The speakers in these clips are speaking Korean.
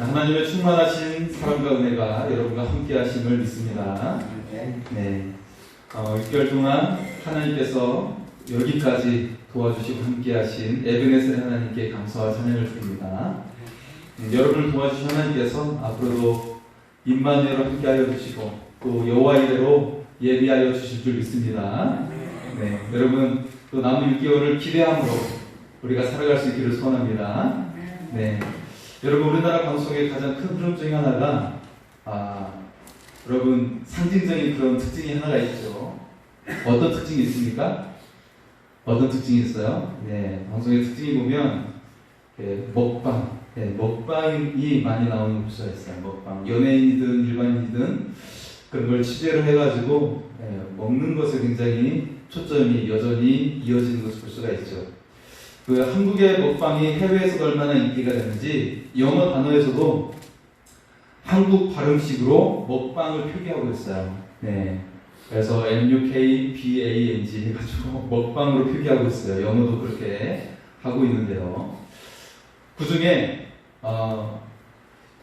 하나님의 충만하신 사랑과 은혜가 여러분과 함께 하심을 믿습니다. 네. 6개월 동안 하나님께서 여기까지 도와주시고 함께 하신 에베네셀 하나님께 감사와 찬양을 드립니다. 여러분을 도와주신 하나님께서 앞으로도 임마누엘과 함께 하여 주시고 또 여호와 이레로 예비하여 주실 줄 믿습니다. 네. 여러분 또 남은 6개월을 기대함으로 우리가 살아갈 수 있기를 소원합니다. 네. 여러분 우리나라 방송의 가장 큰 흐름 중에 하나가 여러분 상징적인 그런 특징이 하나가 있죠. 어떤 특징이 있습니까? 어떤 특징이 있어요? 네, 방송의 특징이 보면 먹방, 먹방이 많이 나오는 부서가 있어요. 먹방, 연예인이든 일반인이든 그런 걸 취재를 해가지고 먹는 것에 굉장히 초점이 여전히 이어지는 것을 볼 수가 있죠. 그 한국의 먹방이 해외에서도 얼마나 인기가 되는지 영어 단어에서도 한국 발음식으로 먹방을 표기하고 있어요. 네. 그래서 MUKBANG 해가지고 먹방으로 표기하고 있어요. 영어도 그렇게 하고 있는데요. 그 중에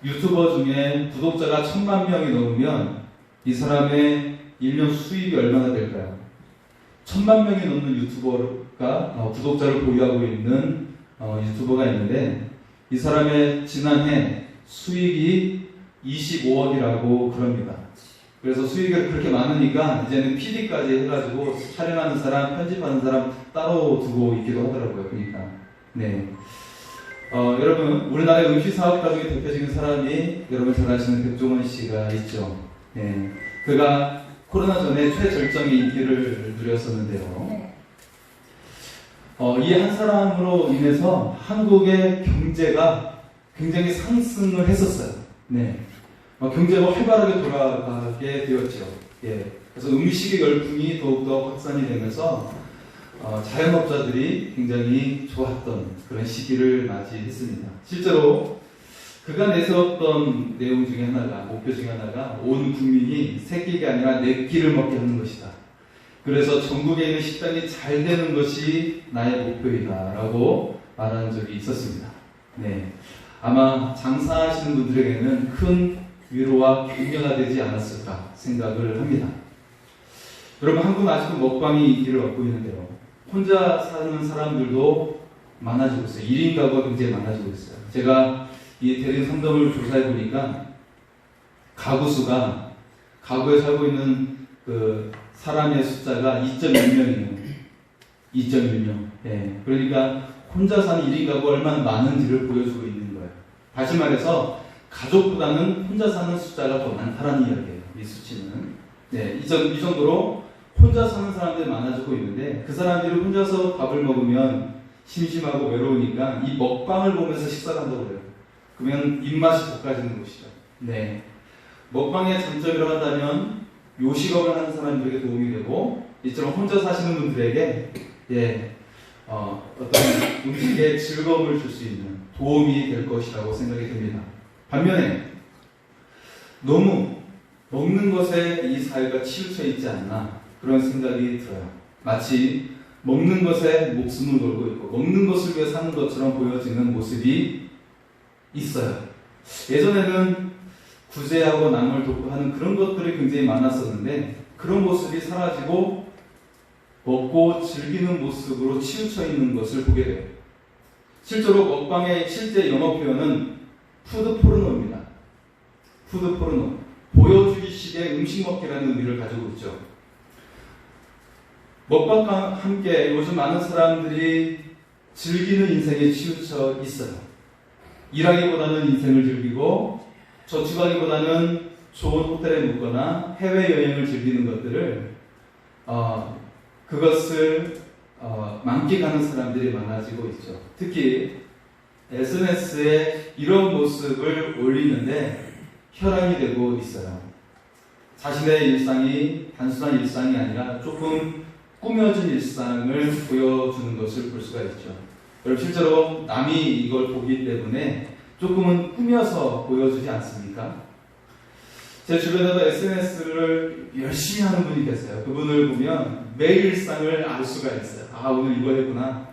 유튜버 중에 구독자가 1000만 명이 넘으면 이 사람의 1년 수입이 얼마나 될까요? 1000만 명이 넘는 유튜버가 구독자를 보유하고 있는 유튜버가 있는데 이 사람의 지난해 수익이 25억이라고 그럽니다. 그래서 수익이 그렇게 많으니까 이제는 PD까지 해가지고 촬영하는 사람, 편집하는 사람 따로 두고 있기도 하더라고요. 그러니까 네. 여러분 우리나라의 음식 사업가 중에 대표적인 사람이 여러분 잘 아시는 백종원 씨가 있죠. 네. 그가 코로나 전에 최절정의 인기를 누렸었는데요. 이 한 사람으로 인해서 한국의 경제가 굉장히 상승을 했었어요. 네. 경제가 활발하게 돌아가게 되었죠. 예. 그래서 음식의 열풍이 더욱더 확산이 되면서 자영업자들이 굉장히 좋았던 그런 시기를 맞이했습니다. 실제로 그가 내세웠던 내용 중에 하나가, 목표 중에 하나가 온 국민이 세 끼가 아니라 네 끼를 먹게 하는 것이다. 그래서 전국에 있는 식당이 잘 되는 것이 나의 목표이다 라고 말한 적이 있었습니다. 네. 아마 장사하시는 분들에게는 큰 위로와 격려가 되지 않았을까 생각을 합니다. 여러분 한국은 아직도 먹방이 인기를 얻고 있는데요. 혼자 사는 사람들도 많아지고 있어요. 1인 가구가 굉장히 많아지고 있어요. 제가 이 대림 상담을 조사해 보니까 가구 수가 가구에 살고 있는 그 사람의 숫자가 2.1명이에요. 2.1명. 예. 그러니까 혼자 사는 1인 가구가 얼마나 많은지를 보여주고 있는 거예요. 다시 말해서 가족보다는 혼자 사는 숫자가 더 많다는 이야기예요. 이 수치는. 네, 이 정도로 혼자 사는 사람들이 많아지고 있는데 그 사람들이 혼자서 밥을 먹으면 심심하고 외로우니까 이 먹방을 보면서 식사를 한다고 그래요. 그러면 입맛이 돋아지는 것이죠. 네. 먹방의 장점이라고 한다면 요식업을 하는 사람들에게 도움이 되고 이처럼 혼자 사시는 분들에게 어떤 음식에 즐거움을 줄 수 있는 도움이 될 것이라고 생각이 듭니다. 반면에 너무 먹는 것에 이 사회가 치우쳐 있지 않나 그런 생각이 들어요. 마치 먹는 것에 목숨을 걸고 있고 먹는 것을 위해 사는 것처럼 보여지는 모습이 있어요. 예전에는 구제하고 남을 돕고 하는 그런 것들이 굉장히 많았었는데 그런 모습이 사라지고 먹고 즐기는 모습으로 치우쳐 있는 것을 보게 돼요. 실제로 먹방의 실제 영어 표현은 푸드 포르노입니다. 푸드 포르노. 보여주기식의 음식 먹기라는 의미를 가지고 있죠. 먹방과 함께 요즘 많은 사람들이 즐기는 인생에 치우쳐 있어요. 일하기보다는 인생을 즐기고 저축하기보다는 좋은 호텔에 묵거나 해외여행을 즐기는 것들을 그것을 만끽하는 사람들이 많아지고 있죠. 특히 SNS에 이런 모습을 올리는데 혈안이 되고 있어요. 자신의 일상이 단순한 일상이 아니라 조금 꾸며진 일상을 보여주는 것을 볼 수가 있죠. 여러분 실제로 남이 이걸 보기 때문에 조금은 꾸며서 보여주지 않습니까? 제 주변에도 SNS를 열심히 하는 분이 계세요. 그분을 보면 매일 일상을 알 수가 있어요. 아 오늘 이거 했구나.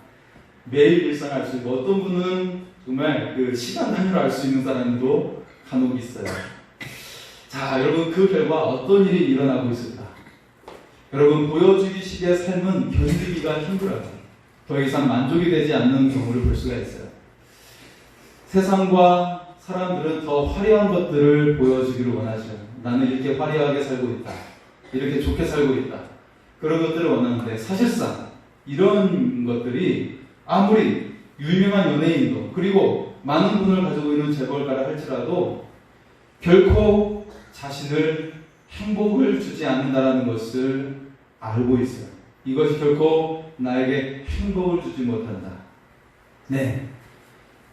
매일 일상을 알 수 있고 어떤 분은 정말 그 시간 단위로 알 수 있는 사람도 간혹 있어요. 자, 여러분 그 결과 어떤 일이 일어나고 있을까? 여러분 보여주기식의 삶은 견디기가 힘들어요. 더 이상 만족이 되지 않는 경우를 볼 수가 있어요. 세상과 사람들은 더 화려한 것들을 보여주기를 원하죠. 나는 이렇게 화려하게 살고 있다. 이렇게 좋게 살고 있다. 그런 것들을 원하는데 사실상 이런 것들이 아무리 유명한 연예인도 그리고 많은 돈을 가지고 있는 재벌가라 할지라도 결코 자신을 행복을 주지 않는다는 것을 알고 있어요. 이것이 결코 나에게 행복을 주지 못한다. 네.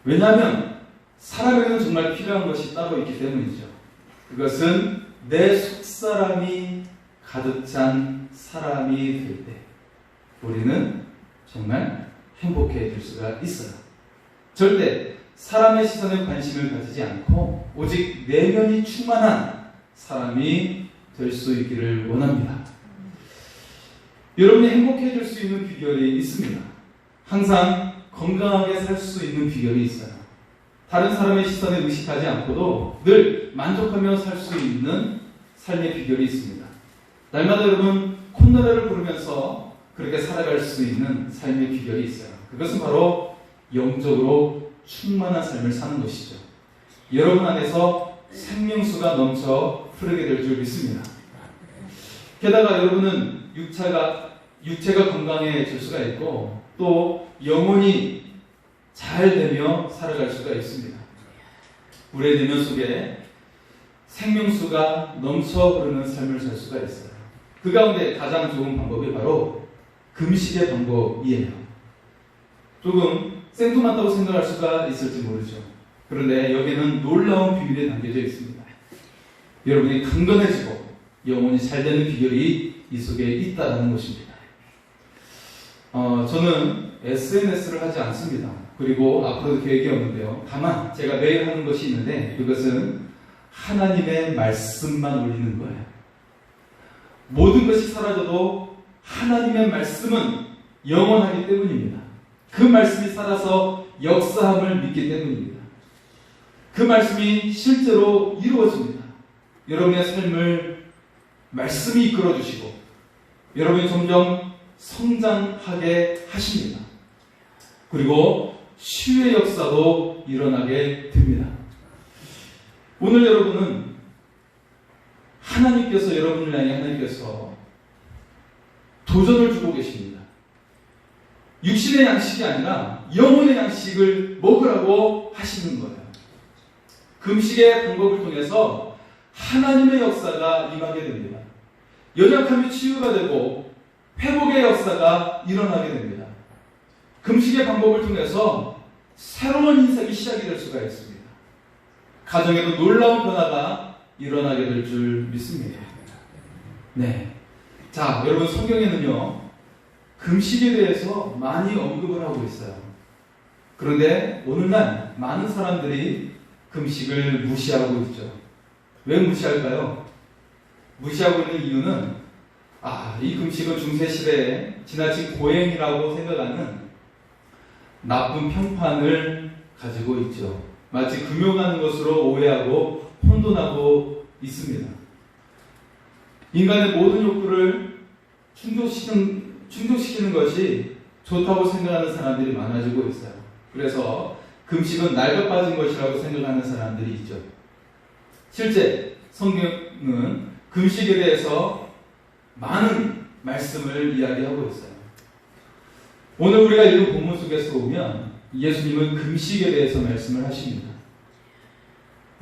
왜냐하면 사람에게는 정말 필요한 것이 따로 있기 때문이죠. 그것은 내 속사람이 가득 찬 사람이 될 때 우리는 정말 행복해질 수가 있어요. 절대 사람의 시선에 관심을 가지지 않고 오직 내면이 충만한 사람이 될 수 있기를 원합니다. 여러분이 행복해질 수 있는 비결이 있습니다. 항상 건강하게 살 수 있는 비결이 있어요. 다른 사람의 시선에 의식하지 않고도 늘 만족하며 살 수 있는 삶의 비결이 있습니다. 날마다 여러분 콧노래를 부르면서 그렇게 살아갈 수 있는 삶의 비결이 있어요. 그것은 바로 영적으로 충만한 삶을 사는 것이죠. 여러분 안에서 생명수가 넘쳐 흐르게 될 줄 믿습니다. 게다가 여러분은 육체가 건강해질 수가 있고 또 영혼이 잘 되며 살아갈 수가 있습니다. 우리의 내면 속에 생명수가 넘쳐 흐르는 삶을 살 수가 있어요. 그 가운데 가장 좋은 방법이 바로 금식의 방법이에요. 조금 생뚱맞다고 생각할 수가 있을지 모르죠. 그런데 여기에는 놀라운 비밀이 담겨져 있습니다. 여러분이 강건해지고 영혼이 잘 되는 비결이 이 속에 있다는 것입니다. 저는 SNS를 하지 않습니다. 그리고 앞으로도 계획이 없는데요. 다만 제가 매일 하는 것이 있는데 그것은 하나님의 말씀만 올리는 거예요. 모든 것이 사라져도 하나님의 말씀은 영원하기 때문입니다. 그 말씀이 살아서 역사함을 믿기 때문입니다. 그 말씀이 실제로 이루어집니다. 여러분의 삶을 말씀이 이끌어주시고 여러분이 점점 성장하게 하십니다. 그리고 치유의 역사도 일어나게 됩니다. 오늘 여러분은 하나님께서 여러분을 향해 하나님께서 도전을 주고 계십니다. 육신의 양식이 아니라 영혼의 양식을 먹으라고 하시는 거예요. 금식의 방법을 통해서 하나님의 역사가 임하게 됩니다. 연약함이 치유가 되고 회복의 역사가 일어나게 됩니다. 금식의 방법을 통해서 새로운 인생이 시작이 될 수가 있습니다. 가정에도 놀라운 변화가 일어나게 될 줄 믿습니다. 네. 자, 여러분 성경에는요, 금식에 대해서 많이 언급을 하고 있어요. 그런데 오늘날 많은 사람들이 금식을 무시하고 있죠. 왜 무시할까요? 무시하고 있는 이유는 이 금식은 중세시대에 지나친 고행이라고 생각하는 나쁜 평판을 가지고 있죠. 마치 금욕하는 것으로 오해하고 혼돈하고 있습니다. 인간의 모든 욕구를 충족시키는 것이 좋다고 생각하는 사람들이 많아지고 있어요. 그래서 금식은 낡아 빠진 것이라고 생각하는 사람들이 있죠. 실제 성경은 금식에 대해서 많은 말씀을 이야기하고 있어요. 오늘 우리가 읽은 본문 속에서 보면 예수님은 금식에 대해서 말씀을 하십니다.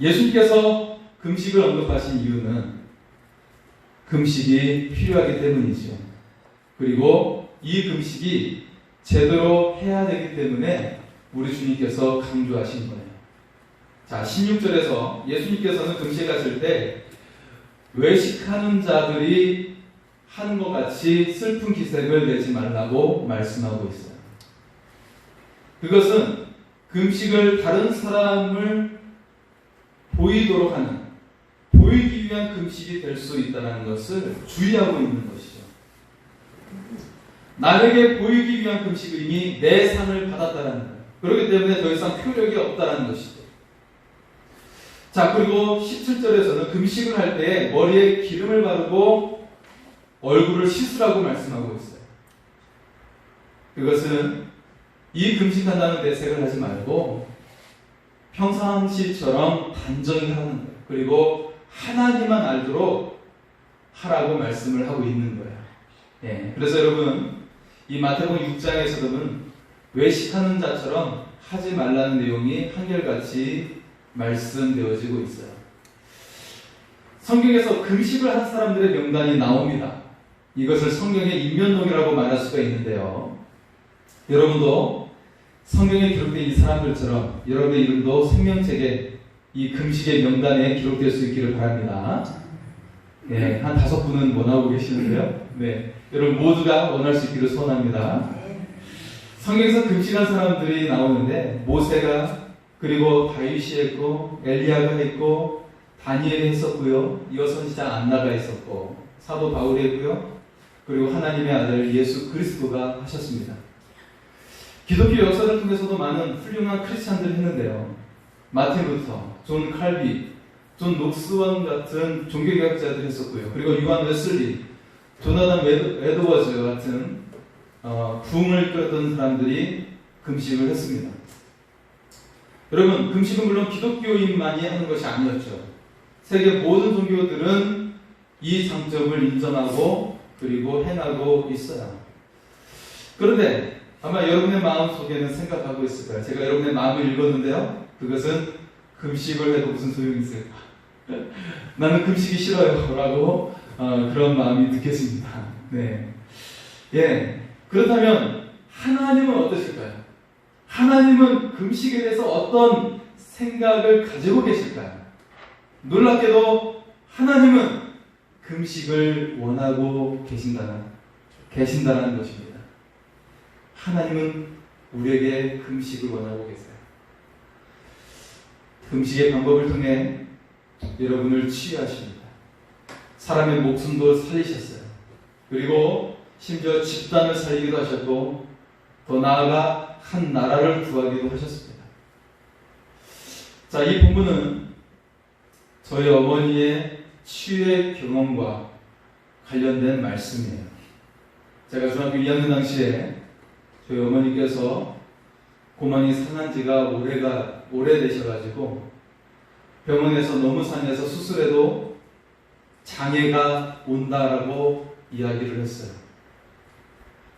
예수님께서 금식을 언급하신 이유는 금식이 필요하기 때문이죠. 그리고 이 금식이 제대로 해야 되기 때문에 우리 주님께서 강조하신 거예요. 자, 16절에서 예수님께서는 금식을 하실 때 외식하는 자들이 하는 것 같이 슬픈 기색을 내지 말라고 말씀하고 있어요. 그것은 금식을 다른 사람을 보이도록 하는, 보이기 위한 금식이 될 수 있다는 것을 주의하고 있는 것이죠. 남에게 보이기 위한 금식은 이미 내 상을 받았다는 거예요. 그렇기 때문에 더 이상 효력이 없다는 것이죠. 자, 그리고 17절에서는 금식을 할 때 머리에 기름을 바르고 얼굴을 씻으라고 말씀하고 있어요. 그것은 이 금식한다는 내색을 하지 말고 평상시처럼 단정히 하는 거예요. 그리고 하나님만 알도록 하라고 말씀을 하고 있는 거예요. 예, 그래서 여러분, 이 마태복음 6장에서는 외식하는 자처럼 하지 말라는 내용이 한결같이 말씀되어지고 있어요. 성경에서 금식을 한 사람들의 명단이 나옵니다. 이것을 성경의 인면록이라고 말할 수가 있는데요. 여러분도 성경에 기록된 이 사람들처럼 여러분의 이름도 생명책에 이 금식의 명단에 기록될 수 있기를 바랍니다. 네, 한 5분은 원하고 계시는데요. 네, 여러분 모두가 원할 수 있기를 소원합니다. 성경에서 금식한 사람들이 나오는데 모세가, 그리고 다윗이 했고 엘리야가 했고 다니엘이 했었고요. 이어 선지자 안나가 했었고 사도 바울이 했고요. 그리고 하나님의 아들 예수 그리스도가 하셨습니다. 기독교 역사를 통해서도 많은 훌륭한 크리스찬들이 했는데요. 마틴 루터, 존 칼비, 존 녹스원 같은 종교개혁자들이 했었고요. 그리고 유한 웨슬리, 조나단 에드워즈 같은 부흥을 이끌었던 사람들이 금식을 했습니다. 여러분, 금식은 물론 기독교인만이 하는 것이 아니었죠. 세계 모든 종교들은 이 장점을 인정하고 그리고 행하고 있어요. 그런데 아마 여러분의 마음 속에는 생각하고 있을 거예요. 제가 여러분의 마음을 읽었는데요. 그것은 금식을 해도 무슨 소용이 있을까? 나는 금식이 싫어요. 라고 그런 마음이 느껴집니다. 네. 예. 그렇다면 하나님은 어떠실까요? 하나님은 금식에 대해서 어떤 생각을 가지고 계실까요? 놀랍게도 하나님은 금식을 원하고 계신다는 것입니다. 하나님은 우리에게 금식을 원하고 계세요. 금식의 방법을 통해 여러분을 치유하십니다. 사람의 목숨도 살리셨어요. 그리고 심지어 집단을 살리기도 하셨고 더 나아가 한 나라를 구하기도 하셨습니다. 자, 이 본문은 저희 어머니의 치유의 경험과 관련된 말씀이에요. 제가 중학교 2학년 당시에 저희 어머니께서 고망이 상한 지가 오래되셔가지고 병원에서 너무 상해서 수술해도 장애가 온다라고 이야기를 했어요.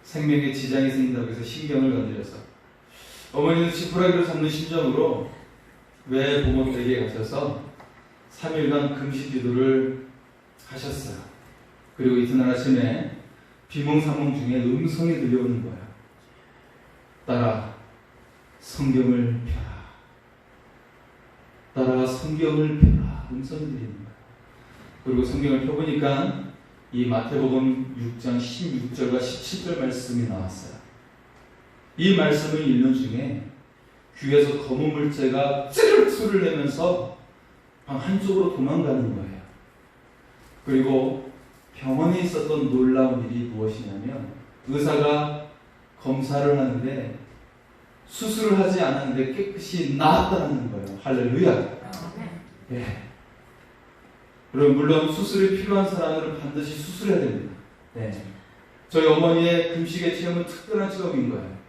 생명에 지장이 생긴다고 해서 신경을 건드려서 어머니는 지푸라기를 잡는 심정으로 외부모댁에 가셔서 3일간 금식 기도를 하셨어요. 그리고 이튿날 아침에 비몽사몽 중에 음성이 들려오는 거예요. 따라 성경을 펴라. 따라 성경을 펴라. 음성이 들리는 거예요. 그리고 성경을 펴보니까 이 마태복음 6장 16절과 17절 말씀이 나왔어요. 이 말씀을 읽는 중에 귀에서 검은 물체가 찌르륵 소리를 내면서 방 한쪽으로 도망가는 거예요. 그리고 병원에 있었던 놀라운 일이 무엇이냐면 의사가 검사를 하는데 수술을 하지 않았는데 깨끗이 나았다는 거예요. 할렐루야. 예. 그럼 물론 수술이 필요한 사람들은 반드시 수술해야 됩니다. 네. 저희 어머니의 금식의 체험은 특별한 체험인 거예요.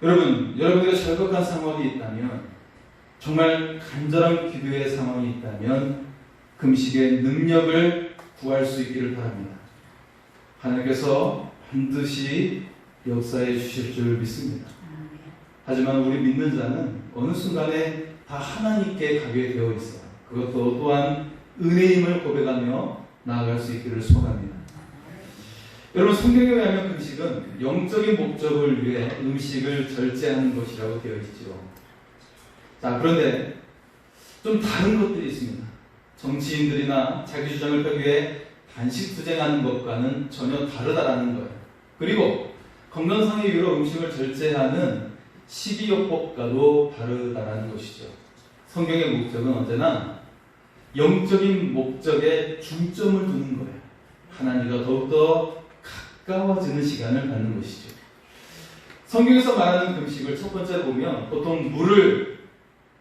여러분들의 절박한 상황이 있다면, 정말 간절한 기도의 상황이 있다면 금식의 능력을 구할 수 있기를 바랍니다. 하나님께서 반드시 역사해 주실 줄 믿습니다. 하지만 우리 믿는 자는 어느 순간에 다 하나님께 가게 되어 있어요. 그것도 또한 은혜임을 고백하며 나아갈 수 있기를 소원합니다. 여러분, 성경에 의하면 금식은 영적인 목적을 위해 음식을 절제하는 것이라고 되어 있죠. 자, 그런데 좀 다른 것들이 있습니다. 정치인들이나 자기 주장을 펴기 위해 단식 투쟁하는 것과는 전혀 다르다라는 거예요. 그리고 건강상의 이유로 음식을 절제하는 식이요법과도 다르다라는 것이죠. 성경의 목적은 언제나 영적인 목적에 중점을 두는 거예요. 하나님과 더욱더 가까워지는 시간을 갖는 것이죠. 성경에서 말하는 금식을 첫 번째로 보면 보통 물을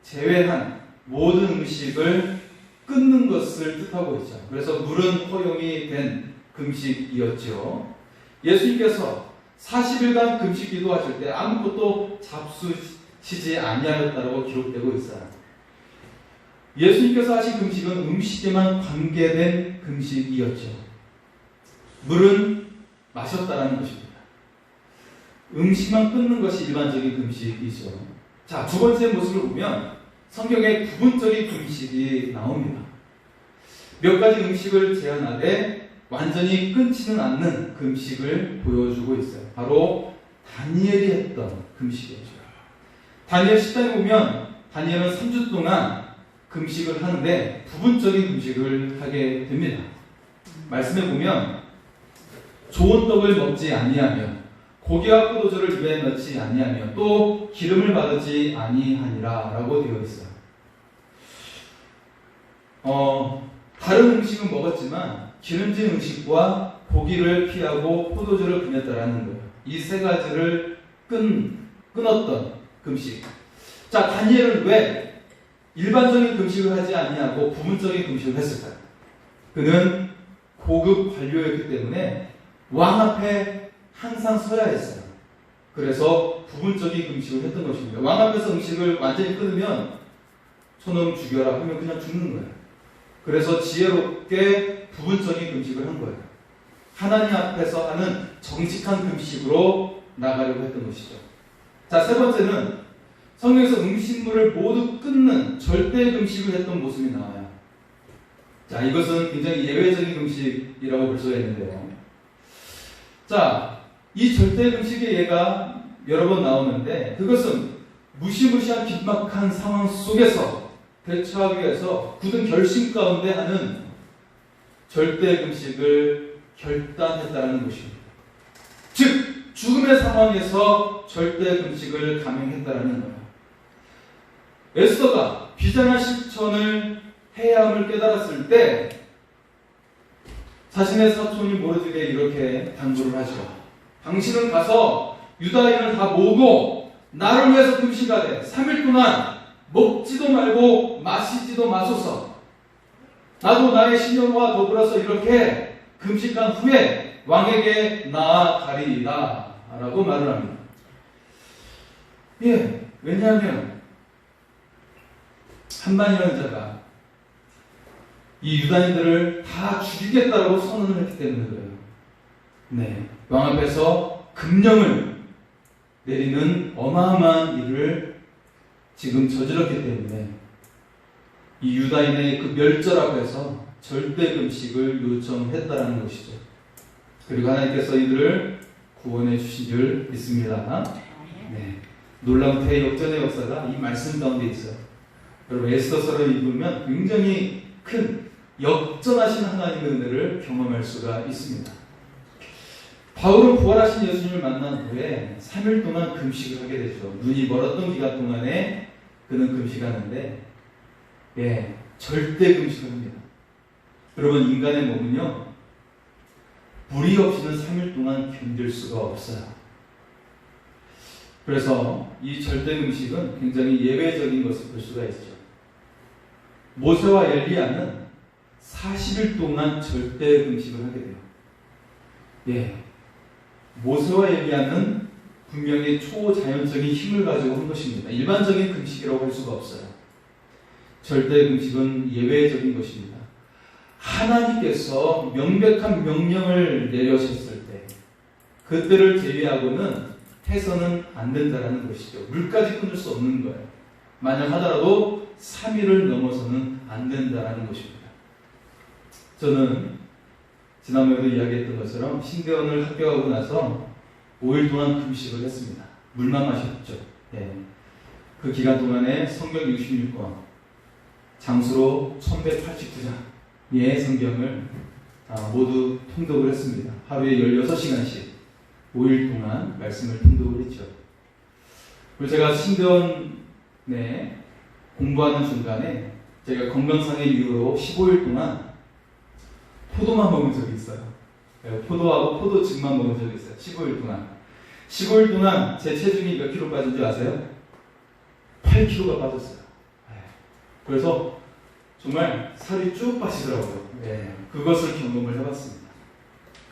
제외한 모든 음식을 끊는 것을 뜻하고 있죠. 그래서 물은 허용이 된 금식이었죠. 예수님께서 40일간 금식 기도하실 때 아무것도 잡수시지 아니하였다고 기록되고 있어요. 예수님께서 하신 금식은 음식에만 관계된 금식이었죠. 물은 마셨다라는 것입니다. 음식만 끊는 것이 일반적인 금식이죠. 자, 두 번째 모습을 보면 성경에 부분적인 금식이 나옵니다. 몇 가지 음식을 제한하되 완전히 끊지는 않는 금식을 보여주고 있어요. 바로 다니엘이 했던 금식이죠. 다니엘 10장에 보면 다니엘은 3주 동안 금식을 하는데 부분적인 금식을 하게 됩니다. 말씀에 보면 좋은 떡을 먹지 아니하며 고기와 포도주를 입에 넣지 아니하며 또 기름을 바르지 아니하니라 라고 되어 있어요. 다른 음식은 먹었지만 기름진 음식과 고기를 피하고 포도주를 금했다라는 거예요. 이 세 가지를 끊었던 금식. 자, 다니엘은 왜 일반적인 금식을 하지 아니하고 부분적인 금식을 했을까요? 그는 고급 관료였기 때문에 왕 앞에 항상 서야 했어요. 그래서 부분적인 금식을 했던 것입니다. 왕 앞에서 음식을 완전히 끊으면 저놈 죽여라 하면 그냥 죽는 거예요. 그래서 지혜롭게 부분적인 금식을 한 거예요. 하나님 앞에서 하는 정직한 금식으로 나가려고 했던 것이죠. 자, 세 번째는 성경에서 음식물을 모두 끊는 절대 금식을 했던 모습이 나와요. 자, 이것은 굉장히 예외적인 금식이라고 볼 수가 있는데요. 자, 이 절대 금식의 예가 여러 번 나오는데 그것은 무시무시한 긴박한 상황 속에서 대처하기 위해서 굳은 결심 가운데 하는 절대 금식을 결단했다는 것입니다. 즉, 죽음의 상황에서 절대 금식을 감행했다는 거예요. 에스더가 비장한 실천을 해야 함을 깨달았을 때 자신의 사촌이 모르드게 이렇게 당부를 하죠. 당신은 가서 유다인을 다 모으고 나를 위해서 금식하되 3일 동안 먹지도 말고 마시지도 마소서. 나도 나의 신령과 더불어서 이렇게 금식한 후에 왕에게 나아가리이다 라고 말을 합니다. 예, 왜냐하면 한만이라는 자가 이 유다인들을 다 죽이겠다고 선언을 했기 때문에 그래요. 네, 왕 앞에서 금령을 내리는 어마어마한 일을 지금 저질렀기 때문에 이 유다인의 그 멸절 앞에서 절대 금식을 요청했다는 것이죠. 그리고 하나님께서 이들을 구원해 주신 줄 믿습니다. 네, 놀라운 대역전의 역사가 이 말씀 가운데 있어요. 여러분, 에스더서를 읽으면 굉장히 큰 역전하신 하나님의 은혜를 경험할 수가 있습니다. 바울은 부활하신 예수님을 만난 후에 3일 동안 금식을 하게 되죠. 눈이 멀었던 기간 동안에 그는 금식하는데 절대 금식을 합니다. 여러분, 인간의 몸은요 물이 없이는 3일 동안 견딜 수가 없어요. 그래서 이 절대 금식은 굉장히 예외적인 것을 볼 수가 있죠. 모세와 엘리야는 40일 동안 절대 금식을 하게 돼요. 모세와 엘리야는 분명히 초자연적인 힘을 가지고 한 것입니다. 일반적인 금식이라고 할 수가 없어요. 절대 금식은 예외적인 것입니다. 하나님께서 명백한 명령을 내려셨을 때 그때를 제외하고는 해서는 안 된다는 것이죠. 물까지 끊을 수 없는 거예요. 만약 하더라도 3일을 넘어서는 안 된다는 것입니다. 저는 지난번에도 이야기했던 것처럼 신대원을 합격하고 나서 5일 동안 금식을 했습니다. 물만 마셨죠. 그 기간 동안에 성경 66권, 장수로 1189장의 성경을 모두 통독을 했습니다. 하루에 16시간씩 5일 동안 말씀을 통독을 했죠. 그리고 제가 신대원에 공부하는 중간에 제가 건강상의 이유로 15일 동안 포도만 먹은 적이 있어요. 포도하고 포도즙만 먹은 적이 있어요. 15일 동안. 15일 동안 제 체중이 몇 킬로 빠진 줄 아세요? 8kg가 빠졌어요. 그래서 정말 살이 쭉 빠지더라고요. 그것을 경험을 해봤습니다.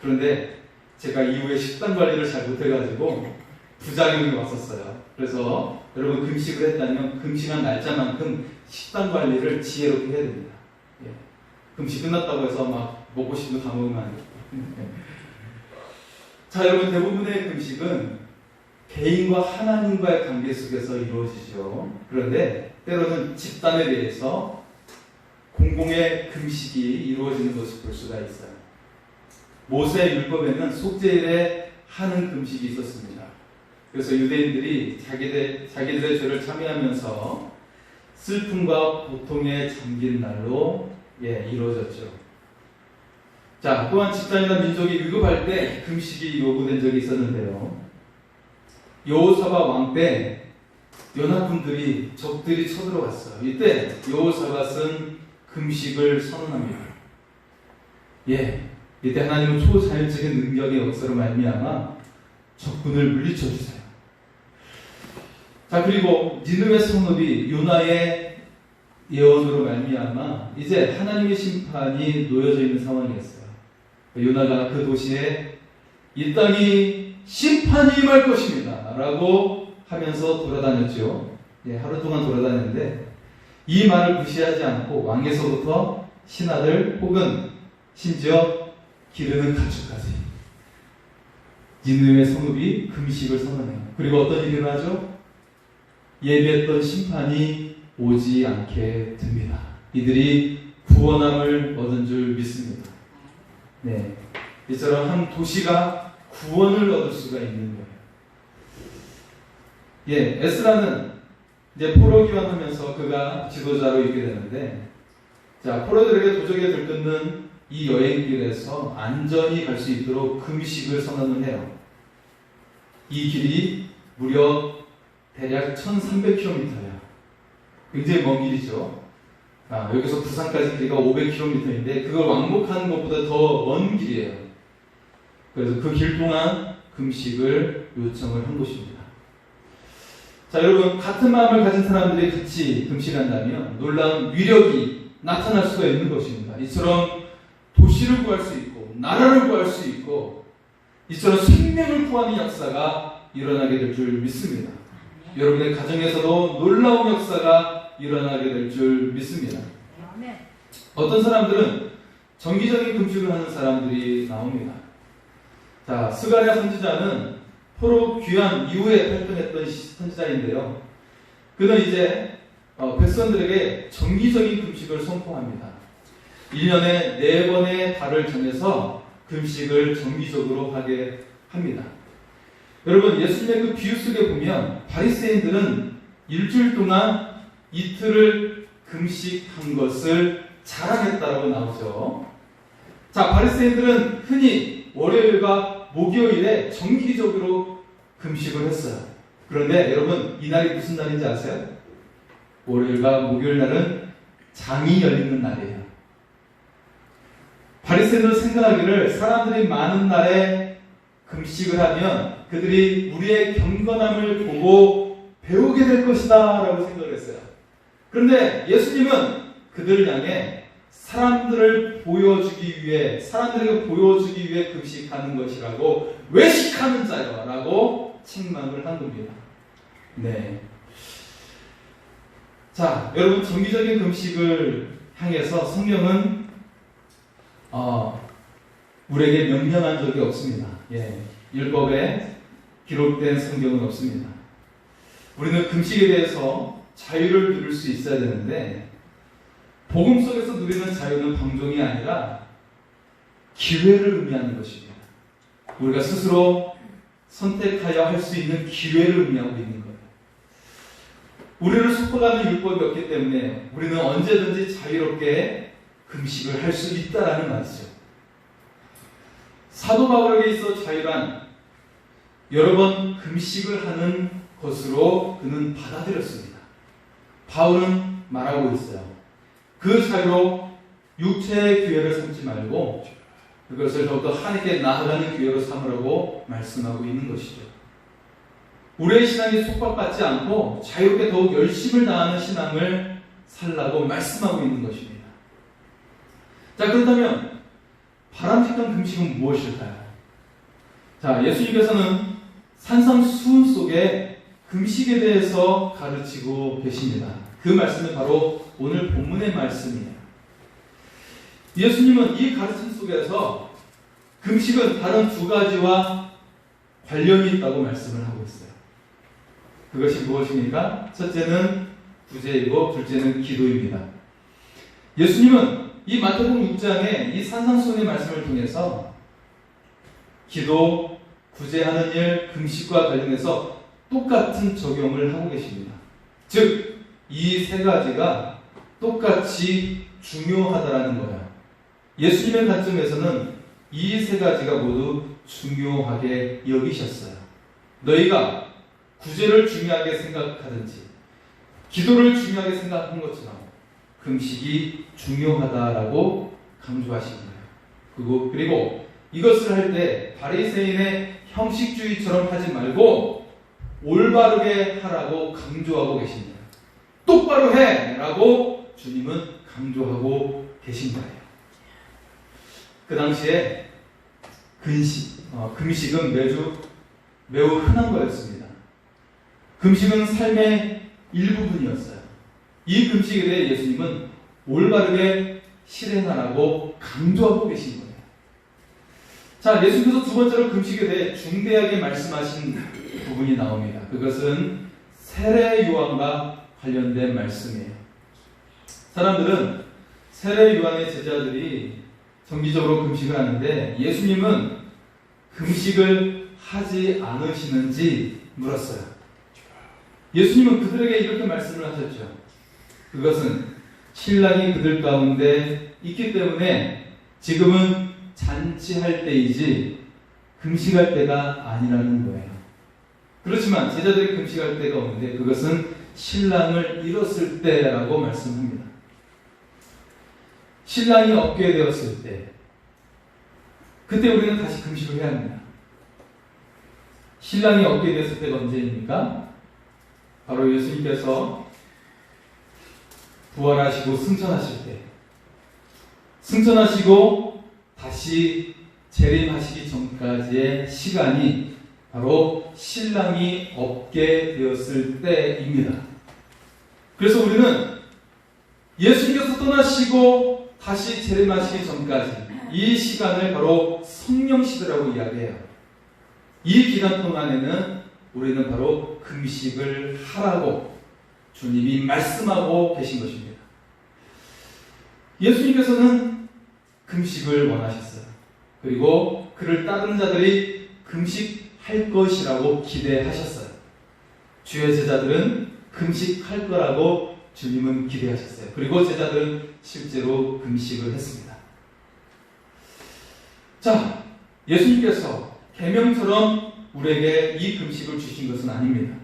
그런데 제가 이후에 식단 관리를 잘 못해가지고 부작용이 왔었어요. 그래서 여러분 금식을 했다면 금식한 날짜만큼 식단 관리를 지혜롭게 해야 됩니다. 금식 끝났다고 해서 막 먹고 싶은 거 다 먹으면 안 돼요. 자, 여러분 대부분의 금식은 개인과 하나님과의 관계 속에서 이루어지죠. 그런데 때로는 집단에 대해서 공공의 금식이 이루어지는 것을 볼 수가 있어요. 모세 율법에는 속죄일에 하는 금식이 있었습니다. 그래서 유대인들이 자기들의 죄를 참여하면서 슬픔과 고통에 잠긴 날로 이루어졌죠. 자, 또한 집단이나 민족이 위급할 때 금식이 요구된 적이 있었는데요. 여호사밧 왕 때 연합군들이 적들이 쳐들어갔어요. 이때 여호사밧은 금식을 선언합니다. 이때 하나님은 초자연적인 능력의 역사로 말미암아 적군을 물리쳐 주세요. 자, 그리고 니느웨 성읍이 요나의 예언으로 말미암아 이제 하나님의 심판이 놓여져 있는 상황이었어요. 요나가 그 도시에 이 땅이 심판이 임할 것입니다 라고 하면서 돌아다녔죠. 하루 동안 돌아다녔는데 이 말을 무시하지 않고 왕에서부터 신하들 혹은 심지어 기르는 가축까지 니느웨 성읍이 금식을 선언해요. 그리고 어떤 일이 일어나죠? 예비했던 심판이 오지 않게 됩니다. 이들이 구원함을 얻은 줄 믿습니다. 이처럼 한 도시가 구원을 얻을 수가 있는 거예요. 에스라는 이제 포로 귀환하면서 그가 지도자로 있게 되는데, 자, 포로들에게 도적에 들끓는 이 여행길에서 안전히 갈 수 있도록 금식을 선언을 해요. 이 길이 무려 대략 1300km야. 굉장히 먼 길이죠. 여기서 부산까지 길이가 500km인데 그걸 왕복하는 것보다 더 먼 길이에요. 그래서 그 길 동안 금식을 요청을 한 것입니다. 자, 여러분, 같은 마음을 가진 사람들이 같이 금식한다면 놀라운 위력이 나타날 수가 있는 것입니다. 이처럼 도시를 구할 수 있고 나라를 구할 수 있고 이처럼 생명을 구하는 역사가 일어나게 될 줄 믿습니다. 여러분의 가정에서도 놀라운 역사가 일어나게 될 줄 믿습니다. 어떤 사람들은 정기적인 금식을 하는 사람들이 나옵니다. 자, 스가랴 선지자는 포로 귀환 이후에 활동했던 선지자인데요. 그는 이제 백성들에게 정기적인 금식을 선포합니다. 1년에 4번의 달을 정해서 금식을 정기적으로 하게 합니다. 여러분, 예수님의 그 비유 속에 보면 바리새인들은 일주일 동안 이틀을 금식한 것을 자랑했다라고 나오죠. 자, 바리새인들은 흔히 월요일과 목요일에 정기적으로 금식을 했어요. 그런데 여러분, 이 날이 무슨 날인지 아세요? 월요일과 목요일 날은 장이 열리는 날이에요. 바리새인들은 생각하기를 사람들이 많은 날에 금식을 하면 그들이 우리의 경건함을 보고 배우게 될 것이다 라고 생각을 했어요. 그런데 예수님은 그들을 향해 사람들에게 보여주기 위해 금식하는 것이라고, 외식하는 자여 라고 책망을 한 겁니다. 자, 여러분, 정기적인 금식을 향해서 성경은 우리에게 명령한 적이 없습니다. 율법에 기록된 성경은 없습니다. 우리는 금식에 대해서 자유를 누릴 수 있어야 되는데, 복음 속에서 누리는 자유는 방종이 아니라 기회를 의미하는 것입니다. 우리가 스스로 선택하여 할 수 있는 기회를 의미하고 있는 거예요. 우리를 속박하는 율법이 없기 때문에 우리는 언제든지 자유롭게 금식을 할 수 있다라는 말이죠. 사도 바울에게 있어 자유란 여러 번 금식을 하는 것으로 그는 받아들였습니다. 바울은 말하고 있어요. 그 자유로 육체의 기회를 삼지 말고 그것을 더욱더 하나님께 나아가는 기회로 삼으라고 말씀하고 있는 것이죠. 우리의 신앙이 속박받지 않고 자유롭게 더욱 열심을 다하는 신앙을 살라고 말씀하고 있는 것입니다. 자, 그렇다면 바람직한 금식은 무엇일까요? 자, 예수님께서는 산상수훈 속에 금식에 대해서 가르치고 계십니다. 그 말씀이 바로 오늘 본문의 말씀이에요. 예수님은 이 가르침 속에서 금식은 다른 두 가지와 관련이 있다고 말씀을 하고 있어요. 그것이 무엇입니까? 첫째는 구제이고 둘째는 기도입니다. 예수님은 이 마태복음 6장의 이 산상수훈의 말씀을 통해서 기도, 구제하는 일, 금식과 관련해서 똑같은 적용을 하고 계십니다. 즉, 이 세 가지가 똑같이 중요하다라는 거예요. 예수님의 관점에서는 이 세 가지가 모두 중요하게 여기셨어요. 너희가 구제를 중요하게 생각하든지 기도를 중요하게 생각한 것처럼 금식이 중요하다라고 강조하신 거예요. 그리고 이것을 할 때 바리새인의 형식주의처럼 하지 말고 올바르게 하라고 강조하고 계십니다. 똑바로 해! 라고 주님은 강조하고 계신 거예요. 그 당시에 금식은 매우 흔한 거였습니다. 금식은 삶의 일부분이었어요. 이 금식에 대해 예수님은 올바르게 실행하라고 강조하고 계신 거예요. 자, 예수님께서 두 번째로 금식에 대해 중대하게 말씀하신 부분이 나옵니다. 그것은 세례 요한과 관련된 말씀이에요. 사람들은 세례 요한의 제자들이 정기적으로 금식을 하는데 예수님은 금식을 하지 않으시는지 물었어요. 예수님은 그들에게 이렇게 말씀을 하셨죠. 그것은 신랑이 그들 가운데 있기 때문에 지금은 잔치할 때이지 금식할 때가 아니라는 거예요. 그렇지만 제자들이 금식할 때가 오는데 그것은 신랑을 잃었을 때라고 말씀합니다. 신랑이 없게 되었을 때 그때 우리는 다시 금식을 해야 합니다. 신랑이 없게 되었을 때가 언제입니까? 바로 예수님께서 부활하시고 승천하실 때, 승천하시고 다시 재림하시기 전까지의 시간이 바로 신랑이 없게 되었을 때입니다. 그래서 우리는 예수님께서 떠나시고 다시 재림하시기 전까지 이 시간을 바로 성령시대라고 이야기해요. 이 기간 동안에는 우리는 바로 금식을 하라고 주님이 말씀하고 계신 것입니다. 예수님께서는 금식을 원하셨어요. 그리고 그를 따르는 자들이 금식할 것이라고 기대하셨어요. 주의 제자들은 금식할 거라고 주님은 기대하셨어요. 그리고 제자들은 실제로 금식을 했습니다. 자, 예수님께서 계명처럼 우리에게 이 금식을 주신 것은 아닙니다.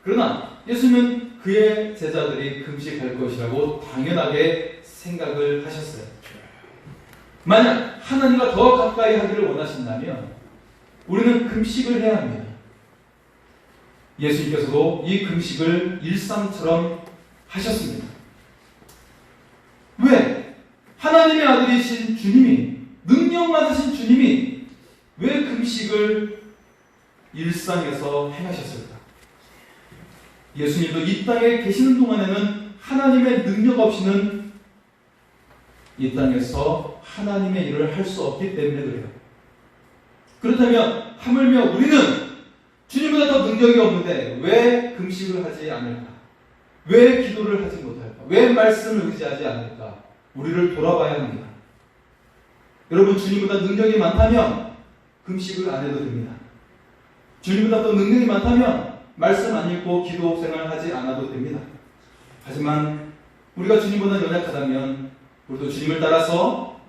그러나 예수님은 그의 제자들이 금식할 것이라고 당연하게 생각을 하셨어요. 만약 하나님과 더 가까이 하기를 원하신다면 우리는 금식을 해야 합니다. 예수님께서도 이 금식을 일상처럼 하셨습니다. 왜? 하나님의 아들이신 주님이, 능력 많으신 주님이 왜 금식을 일상에서 행하셨을까? 예수님도 이 땅에 계시는 동안에는 하나님의 능력 없이는 이 땅에서 하나님의 일을 할 수 없기 때문에 그래요. 그렇다면 하물며 우리는 주님보다 더 능력이 없는데 왜 금식을 하지 않을까? 왜 기도를 하지 못할까? 왜 말씀을 의지하지 않을까? 우리를 돌아봐야 합니다. 여러분, 주님보다 능력이 많다면 금식을 안 해도 됩니다. 주님보다 더 능력이 많다면 말씀 안 읽고 기도 생활하지 않아도 됩니다. 하지만 우리가 주님보다 연약하다면 우리도 주님을 따라서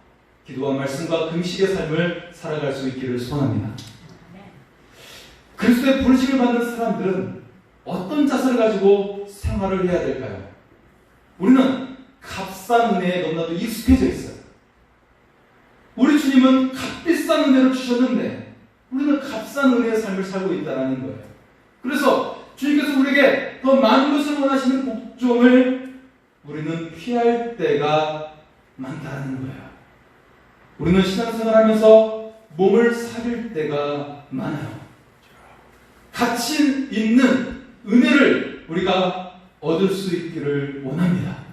기도와 말씀과 금식의 삶을 살아갈 수 있기를 소원합니다. 그리스도의 부르심을 받는 사람들은 어떤 자세를 가지고 생활을 해야 될까요? 우리는 값싼 은혜에 너무나도 익숙해져 있어요. 우리 주님은 값비싼 은혜를 주셨는데 우리는 값싼 은혜의 삶을 살고 있다는 거예요. 그래서 주님께서 우리에게 더 많은 것을 원하시는 복종을 우리는 피할 때가 많다는 거예요. 우리는 신앙생활하면서 몸을 사릴 때가 많아요. 가치 있는 은혜를 우리가 얻을 수 있기를 원합니다.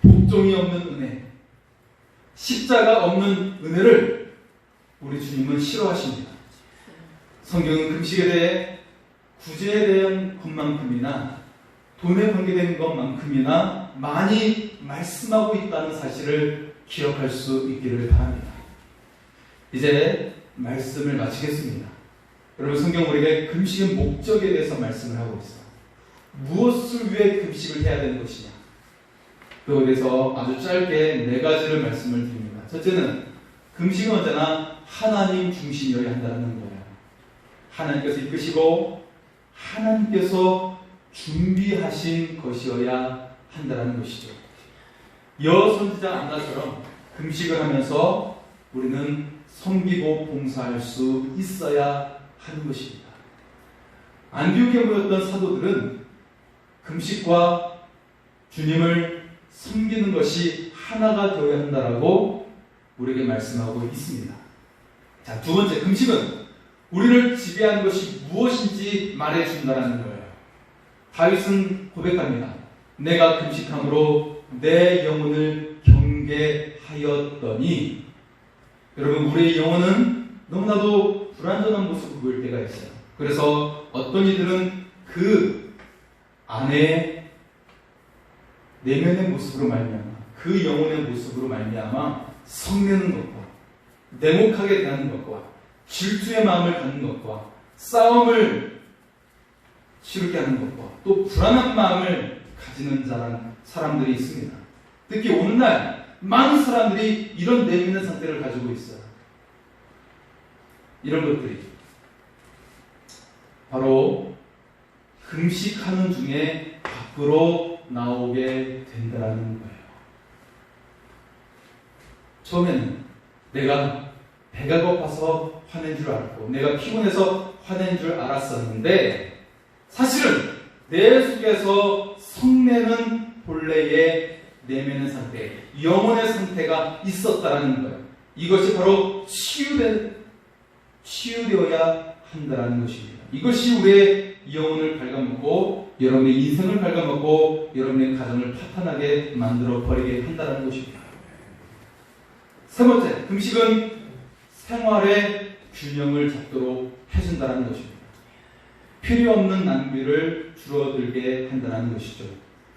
복종이 없는 은혜, 십자가 없는 은혜를 우리 주님은 싫어하십니다. 성경은 금식에 대해 구제에 대한 것만큼이나 돈에 관계된 것만큼이나 많이 말씀하고 있다는 사실을 기억할 수 있기를 바랍니다. 이제 말씀을 마치겠습니다. 여러분, 성경 우리에게 금식의 목적에 대해서 말씀을 하고 있어요. 무엇을 위해 금식을 해야 되는 것이냐, 그거에 대해서 아주 짧게 4가지를 말씀을 드립니다. 첫째는 금식은 언제나 하나님 중심이어야 한다는 거예요. 하나님께서 이끄시고 하나님께서 준비하신 것이어야 한다는 것이죠. 여선지자 안나처럼 금식을 하면서 우리는 섬기고 봉사할 수 있어야 하는 것입니다. 안디옥에 모였던 사도들은 금식과 주님을 섬기는 것이 하나가 되어야 한다라고 우리에게 말씀하고 있습니다. 자, 두 번째, 금식은 우리를 지배하는 것이 무엇인지 말해준다는 거예요. 다윗은 고백합니다. 내가 금식함으로 내 영혼을 경계하였더니. 여러분, 우리의 영혼은 너무나도 불완전한 모습을 보일 때가 있어요. 그래서 어떤 이들은 그 안에 내면의 모습으로 말미암아, 그 영혼의 모습으로 말미암아 성내는 것과 냉혹하게 대하는 것과 질투의 마음을 갖는 것과 싸움을 치르게 하는 것과 또 불안한 마음을 가지는 사람들이 있습니다. 특히 오늘날 많은 사람들이 이런 내면의 상태를 가지고 있어요. 이런 것들이 바로 금식하는 중에 밖으로 나오게 된다는 거예요. 처음에는 내가 배가 고파서 화낸 줄 알았고 내가 피곤해서 화낸 줄 알았었는데 사실은 내 속에서 성내는 본래의 내면의 상태, 영혼의 상태가 있었다는 거예요. 이것이 바로 치유되어야 한다는 것입니다. 이것이 우리의 영혼을 갉아먹고 여러분의 인생을 갉아먹고 여러분의 가정을 파탄하게 만들어 버리게 한다는 것입니다. 세 번째, 금식은 생활의 균형을 잡도록 해준다는 것입니다. 필요 없는 낭비를 줄어들게 한다는 것이죠.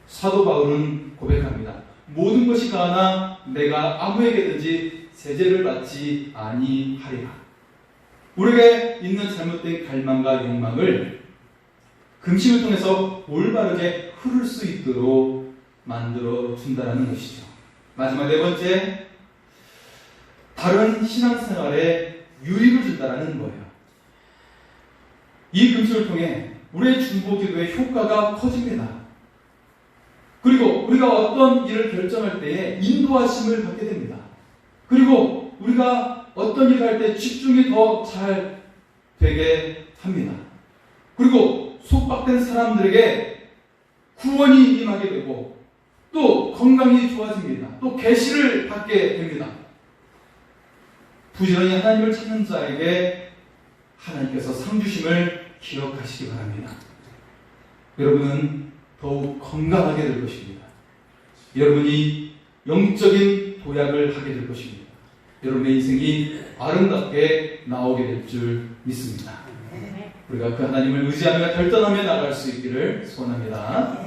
사도 바울은 고백합니다. 모든 것이 가하나 내가 아무에게든지 세제를 받지 아니하리라. 우리에게 있는 잘못된 갈망과 욕망을 금식을 통해서 올바르게 흐를 수 있도록 만들어 준다는 것이죠. 마지막 네 번째, 다른 신앙생활에 유익을 준다는 거예요. 이 금식을 통해 우리의 중보기도의 효과가 커집니다. 그리고 우리가 어떤 일을 결정할 때에 인도하심을 받게 됩니다. 그리고 우리가 어떤 일을 할 때 집중이 더 잘 되게 합니다. 그리고 속박된 사람들에게 구원이 임하게 되고 또 건강이 좋아집니다. 또 계시를 받게 됩니다. 부지런히 하나님을 찾는 자에게 하나님께서 상 주심을 기억하시기 바랍니다. 여러분은 더욱 건강하게 될 것입니다. 여러분이 영적인 도약을 하게 될 것입니다. 여러분의 인생이 아름답게 나오게 될 줄 믿습니다. 우리가 그 하나님을 의지하며 결단하며 나갈 수 있기를 소원합니다.